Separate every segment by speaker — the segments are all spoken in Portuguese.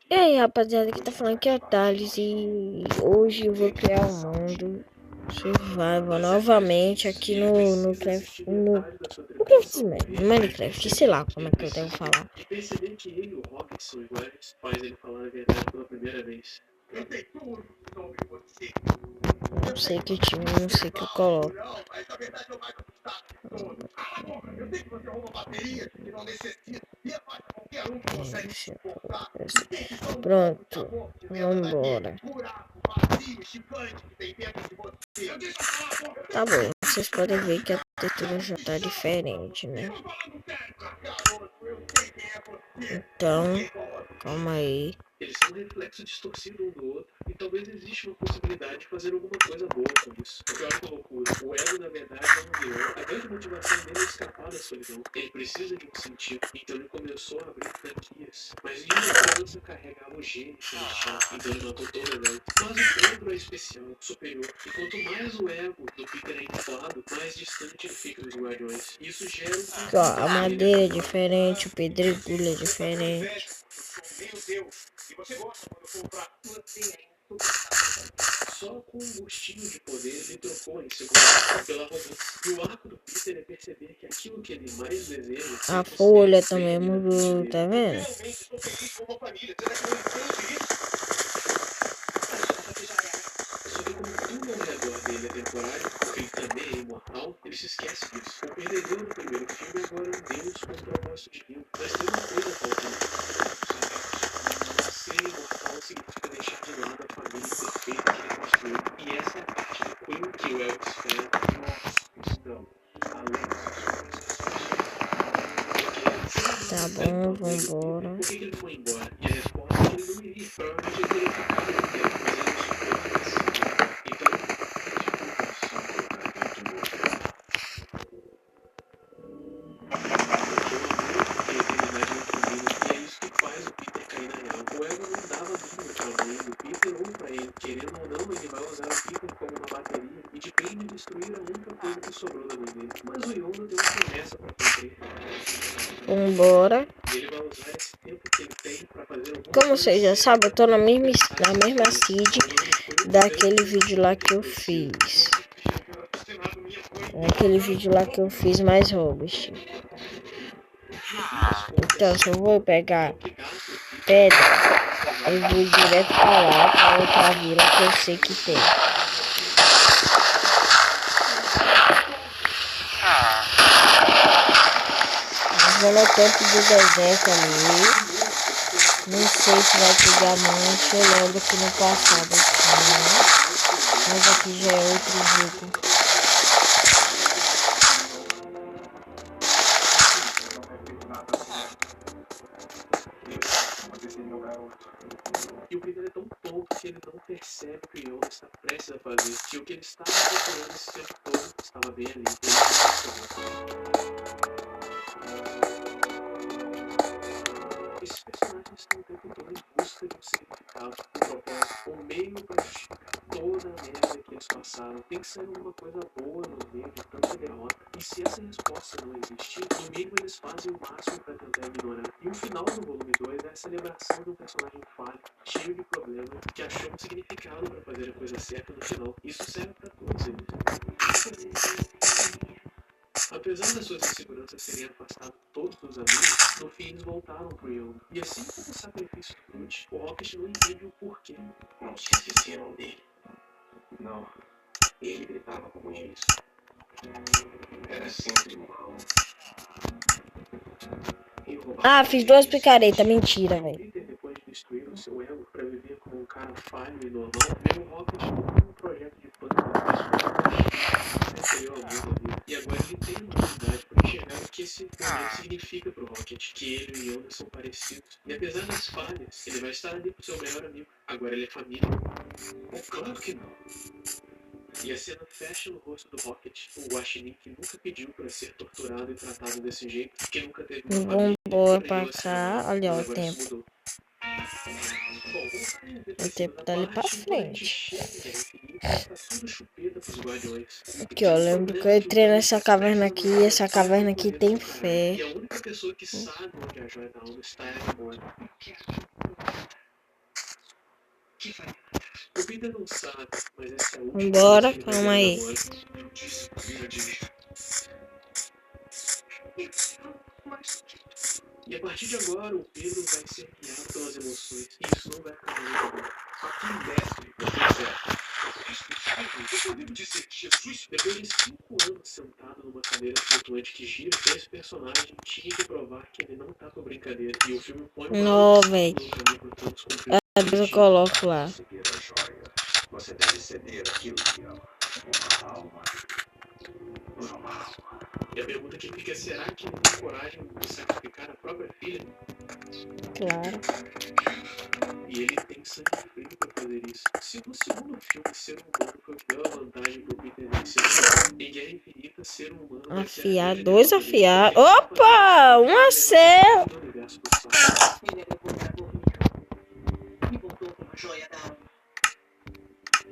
Speaker 1: E aí, rapaziada, que tá falando que é o Thales e hoje eu vou criar um mundo survival novamente aqui no Craftsman, no Minecraft, sei lá como é que eu devo falar.
Speaker 2: E perceber que ele e o Rocket são iguais faz ele falar a verdade pela primeira vez.
Speaker 1: Não sei que time, não sei que eu coloco. Pronto, vambora. Tá bom, vocês podem ver que a textura já tá diferente, né? Então, calma aí.
Speaker 2: Eles são um reflexo distorcido um do outro, e talvez exista uma possibilidade de fazer alguma coisa boa com isso. O que eu acho loucura, o ego na verdade é um leão. A grande motivação dele é escapar da solidão. Ele precisa de um sentido, então ele começou a abrir franquias. Mas nenhuma criança carregava o gene que ele tinha, então ele matou todas elas. Mas o Pedro é especial, superior, e quanto mais o ego do Peter é inflado, mais distante ele fica dos guardiões. Isso gera
Speaker 1: Ó, a madeira é diferente, o pedregulho é diferente.
Speaker 2: Meu Deus! E você gosta quando eu comprar? Você é só com um gostinho de poder ele trocou a insegurança pela arrogância. E o arco do Peter é perceber que aquilo que ele mais deseja...
Speaker 1: A folha também mudou, tá vendo?
Speaker 2: Finalmente estou feliz com uma família. Será que não entende isso? Só que como tudo ao redor dele é temporário, porque ele também é imortal, ele se esquece disso. O perdedor do primeiro filme agora é um deus com um propósito divino. Mas tem uma coisa faltando. Ser imortal significa deixar de lado a família perfeita que ele construiu. E essa é a parte do Queen que o Elvis espera que nós estamos além das
Speaker 1: Tá bom, vambora.
Speaker 2: Por que ele foi embora? E a resposta é que ele não iria. Provavelmente ele teria ficado no tempo, mas ele não querendo ou não, ele vai usar o Peter como uma bateria e de bem de destruir a única coisa que sobrou da mãe dele. Mas o Yondo tem uma promessa pra cumprir.
Speaker 1: Vambora.
Speaker 2: E ele vai usar esse tempo que ele tem pra fazer alguma
Speaker 1: Como vocês já sabem, eu tô na mesma seed daquele vídeo lá que eu fiz. Aquele vídeo lá que eu fiz mais Robust. Então, se eu vou pegar pedra, eu vou direto pra lá, pra outra vila que eu sei que tem. Eu vou no campo do deserto ali. Não sei se vai ter diamante. Eu lembro que no passado tinha. Mas aqui já é outro jogo.
Speaker 2: E o Peter é tão tonto que ele não percebe o que o Yondo está prestes a fazer. Que o que ele estava procurando esse tempo todo estava bem ali. Esses personagens estão o tempo todo em busca de um significado, um propósito, um meio para justificar toda a merda que eles passaram. Tem que sair alguma coisa boa no meio de tanta derrota. E se essa resposta não existir, no mínimo eles fazem o máximo para tentar ignorar. E o final do volume 2 é a celebração de um personagem falho, cheio de problemas, que achou um significado para fazer a coisa certa no final. Isso serve para todos eles. Apesar das suas inseguranças terem afastado todos os amigos, no fim eles voltaram pro Yondo. E assim como o sacrifício do Groot, o Rocket não entende o porquê. Não se esqueceram dele. Não. Ele gritava como eles. Era sempre mal.
Speaker 1: Ah, fiz 2 picaretas. Mentira, velho.
Speaker 2: Peter, depois de destruir o seu ego para viver como um cara falho e normal, veio o Rocket com um projeto de plano e agora ele tem uma oportunidade para enxergar o que esse momento significa pro Rocket, que ele e Yoda são parecidos. E apesar das falhas, ele vai estar ali pro seu melhor amigo. Agora ele é família. É claro que não. E a cena fecha no rosto do Rocket, o Guaxinim que nunca pediu para ser torturado e tratado desse jeito, que nunca teve uma família.
Speaker 1: Vambora pra cá. Olha ó, o tempo. O tempo tá ali pra frente. Aqui, ó. Lembro que eu entrei nessa caverna aqui. E essa caverna aqui tem fé.
Speaker 2: E a única pessoa que sabe onde a joia da alma está é a Gamora. que faria? O Peter não sabe, mas essa é a última
Speaker 1: Vambora,
Speaker 2: vez que ele vai
Speaker 1: calma
Speaker 2: ver
Speaker 1: aí.
Speaker 2: namora. E a partir de agora, o Pedro vai ser guiado pelas emoções. E isso não vai acabar muito bem. Só que mestre, você é certo. Eu devo dizer, Jesus, depois de 5 anos sentado numa cadeira flutuante que gira, esse personagem tinha que provar que ele não tá com brincadeira. E o filme põe um
Speaker 1: Não,
Speaker 2: balão
Speaker 1: velho.
Speaker 2: no caminho pro Thanos cumprir.
Speaker 1: Depois eu coloco lá.
Speaker 3: Você deve ceder aquilo que ama. Uma alma.
Speaker 2: E a pergunta que fica é: será que ele tem coragem de sacrificar a própria filha?
Speaker 1: Claro.
Speaker 2: E ele tem sangue frio pra fazer isso. Se no segundo filme, ser humano foi o que deu a vantagem pro Peter vencer, em Guerra Infinita, ser humano vai ser a
Speaker 1: Afiar,
Speaker 2: grande
Speaker 1: 2
Speaker 2: derrota dele,
Speaker 1: afiar.
Speaker 2: porque ele
Speaker 1: Opa! Um acerto!
Speaker 2: do universo pro saco.
Speaker 4: Ele é devorado e voltou com uma joia da alma.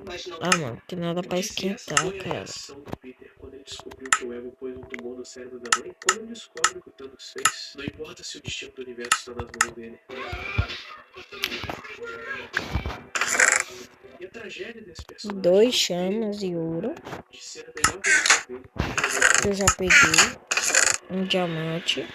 Speaker 4: Mas não.
Speaker 1: Ah, mano, tem nada pra
Speaker 2: Porque se essa
Speaker 1: esquentar,
Speaker 2: foi a
Speaker 1: cara.
Speaker 2: reação do Peter quando ele descobriu que o ego pôs um tumor no cérebro da mãe, quando ele descobre o que o Thanos fez, não importa se o destino do universo está nas mãos dele. E a tragédia desse personagem
Speaker 1: 2 chamas e ouro.
Speaker 2: de ser a melhor versão dele.
Speaker 1: Que eu já peguei. Um diamante.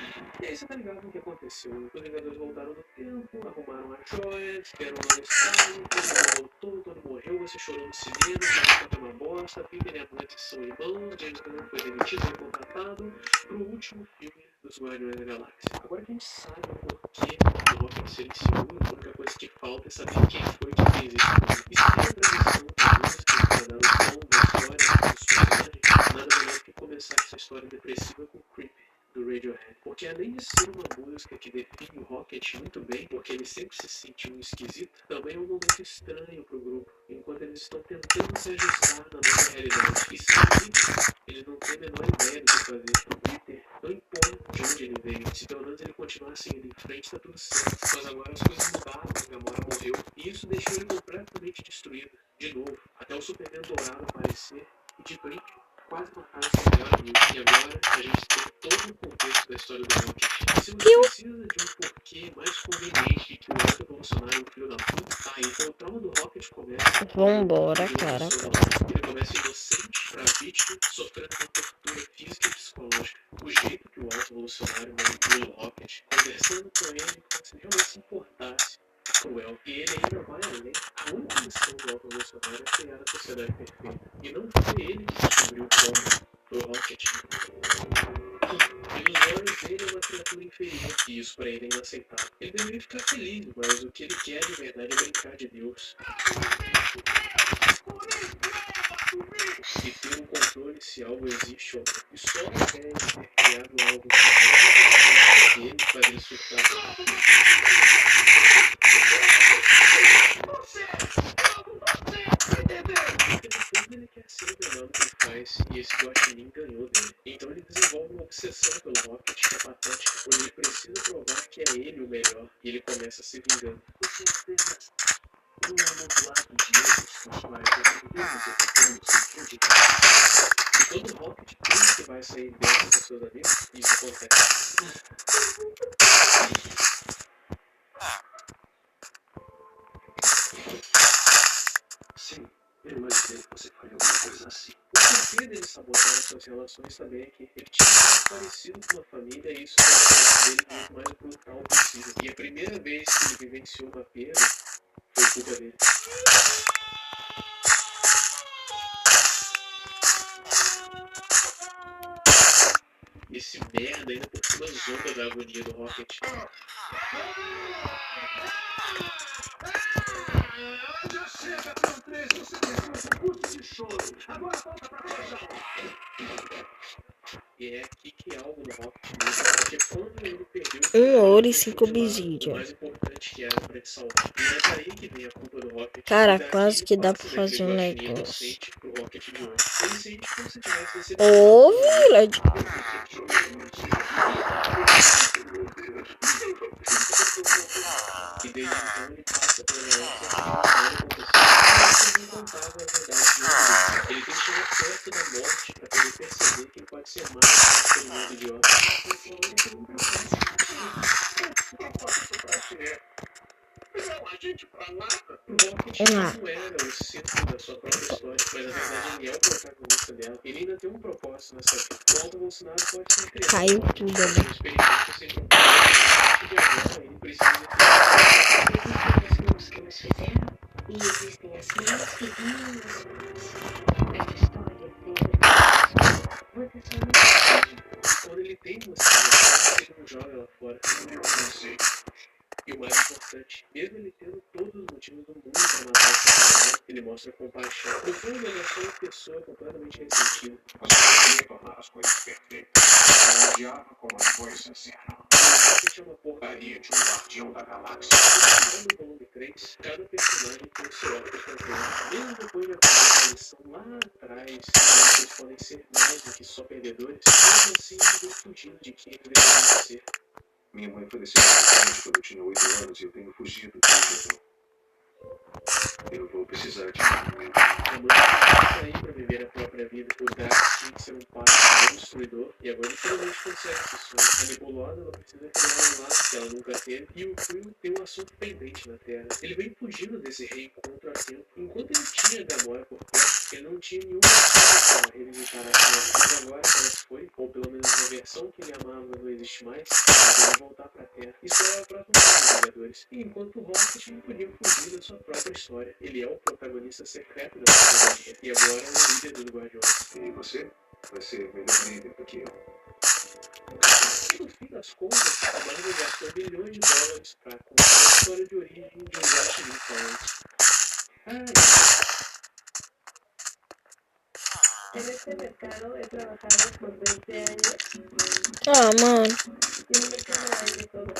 Speaker 2: E aí você tá ligado no que aconteceu? Os Vingadores voltaram no tempo, arrumaram as joias, deram uma no estado, todo mundo voltou, todo mundo morreu, você chorou no cinema, já foi uma bosta, Peter e a Mantis são irmãos, James Gunn foi demitido e contratado pro último filme dos Guardiões da Galáxia. Agora que a gente sabe o porquê do Rocket ser inseguro, a única coisa que falta é saber quem foi que fez isso. E se tem a previsão da música pra dar o tom da história dos personagens, nada melhor que começar essa história depressiva com Creep, do Radiohead. Porque além de ser uma música que define o Rocket muito bem, porque ele sempre se sentiu um esquisito, também é um momento estranho pro grupo, enquanto eles estão tentando se ajustar na nova realidade. E sem Peter, eles não têm a menor ideia do que fazer. O Peter não importa de onde ele veio, se pelo menos ele continuar seguindo em frente, tá tudo certo. Mas agora as coisas mudaram, a Gamora morreu, e isso deixou ele completamente destruído. De novo, até o Superman dourado aparecer, e de brinde, quase mataram seu melhor amigo. E agora a gente tem todo o contexto da história do Rocket. E se você precisa de um porquê mais conveniente que o outro Bolsonaro é um filho da puta, tá aí. Então o trauma do Rocket começa.
Speaker 1: Vambora, cara.
Speaker 2: Ele começa inocente pra vítima, sofrendo uma tortura física e psicológica. O jeito que o alto evolucionário manipula o Rocket, conversando com ele como se ele realmente se importasse. Cruel. E ele ainda vai além. A única missão do alto evolucionário é criar a sociedade perfeita. E não foi ele que descobriu como pro Rocket. E nos olhos dele é uma criatura inferior. E isso pra ele é inaceitável. Ele deveria ficar feliz, mas o que ele quer de verdade é brincar de Deus. E ter um controle se algo existe ou não. E só a ideia de ter criado algo que ele faz ele surtar. Ele quer ser o melhor no que ele faz, e esse Guaxinim ganhou dele. Então ele desenvolve uma obsessão pelo Rocket, que é patética, onde ele precisa provar que é ele o melhor, e ele começa a se vingando. Você apenas um amontoado de erros, os quais eu devo executando o sentido de casa. E quando o Rocket pensa que vai sair dessa com seus amigos, isso acontece.
Speaker 3: Sim, eu imaginei que você faria alguma coisa assim.
Speaker 2: O porquê dele sabotar as suas relações também é que ele tinha algo parecido com uma família e isso tornou dele muito mais brutal possível. E a primeira vez que ele vivenciou uma perda foi culpa dele. Esse merda ainda por cima zomba da agonia do Rocket.
Speaker 3: Já chega, Plano 3, você tem um curso de choro. Agora volta pra coisa.
Speaker 2: E é aqui que algo no Rocket muda, porque quando ele perdeu
Speaker 1: 1 ouro e 5
Speaker 2: o
Speaker 1: obsidian.
Speaker 2: mais importante que era pra ele salvar. E é daí que vem a culpa do Rocket.
Speaker 1: Cara,
Speaker 2: E daí
Speaker 1: quase que dá pra
Speaker 2: passa
Speaker 1: fazer um
Speaker 2: daquele guaxinim
Speaker 1: negócio.
Speaker 2: inocente pro Rocket de hoje. Ele sente como se tivesse recebido
Speaker 1: Ô, Village.
Speaker 2: E desde então ele passa pela galáxia e não contava a verdade de um. Ele tem que chegar perto da morte pra poder perceber que ele pode ser mais que um ser humano idiota.
Speaker 3: Não, a gente pra nada.
Speaker 2: Rocket
Speaker 1: Vamos lá.
Speaker 2: não era o centro da sua própria história, mas na verdade ele é o protagonista dela. Ele ainda tem um propósito nessa vida. O Alto Bolsonaro pode ser criança.
Speaker 1: Caiu tudo ali.
Speaker 2: São experiências sem propósito. E agora ele precisa
Speaker 4: Existem pessoas que nos fizeram e existem as mães que vinham nas mãos. Essa história é sempre você só não sabe.
Speaker 2: quando ele tem uma situação, ele não joga lá fora.
Speaker 3: Eu não sei.
Speaker 2: E o mais importante, mesmo ele tendo todos os motivos do mundo para matar esse cara, ele mostra compaixão. No fundo, ele é só uma pessoa completamente ressentida.
Speaker 3: Você queria tornar as coisas perfeitas. Eu odiava como as coisas eram.
Speaker 2: Rocket é uma
Speaker 3: Porcaria
Speaker 2: porcaria.
Speaker 3: de um guardião da galáxia.
Speaker 2: No volume 3, cada personagem tem o seu arco fazer. Mesmo depois de aprender a lição lá atrás, que eles podem ser mais do que só perdedores, mesmo assim, eles fugindo de quem eles deveriam ser.
Speaker 3: Minha mãe faleceu recentemente quando eu tinha 8 anos e eu tenho fugido desde então. Eu vou precisar de muito.
Speaker 2: A mãe está aí para viver a própria vida. O Drax tinha que ser um pai, um destruidor, e agora ele finalmente consegue esse sonho. A Nebulosa ela precisa criar um laço que ela nunca teve, e o Quill tem um assunto pendente na Terra. Ele vem fugindo desse reencontro a tempo. Enquanto ele tinha Gamora por perto, ele não tinha nenhuma razão para revisitar a Terra. Mas agora que ela se foi, ou pelo menos a versão que ele amava não existe mais, ele vai voltar para a Terra. Isso é a próxima dos Vingadores. E enquanto o Rocket não podia fugir da sua própria história. Ele é o protagonista secreto da trilogia e agora é o líder dos Guardiões.
Speaker 3: E você vai ser melhor líder do que eu.
Speaker 2: E no fim das contas, a Marvel gastou bilhões de dólares para contar a história de origem de um Guaxinim falante.
Speaker 5: En este mercado he trabajado por 20 años
Speaker 1: Ah, mano.
Speaker 5: y en un mercado hay de todo.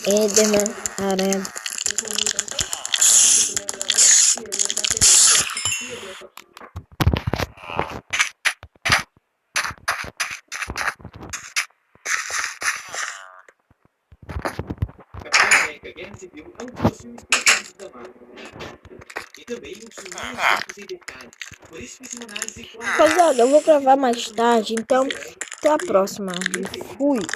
Speaker 1: Enderman, aranha.
Speaker 5: Es muy intenso, así que tiene hablamos y el mensaje de y el mejor.
Speaker 6: Capitão América Guerra Civil é um dos filmes preferidos da Marvel. E também um dos filmes mais ricos em detalhes. Por isso fiz uma análise clara.
Speaker 1: Rapaziada, eu vou gravar mais tarde, então até a próxima. Fui.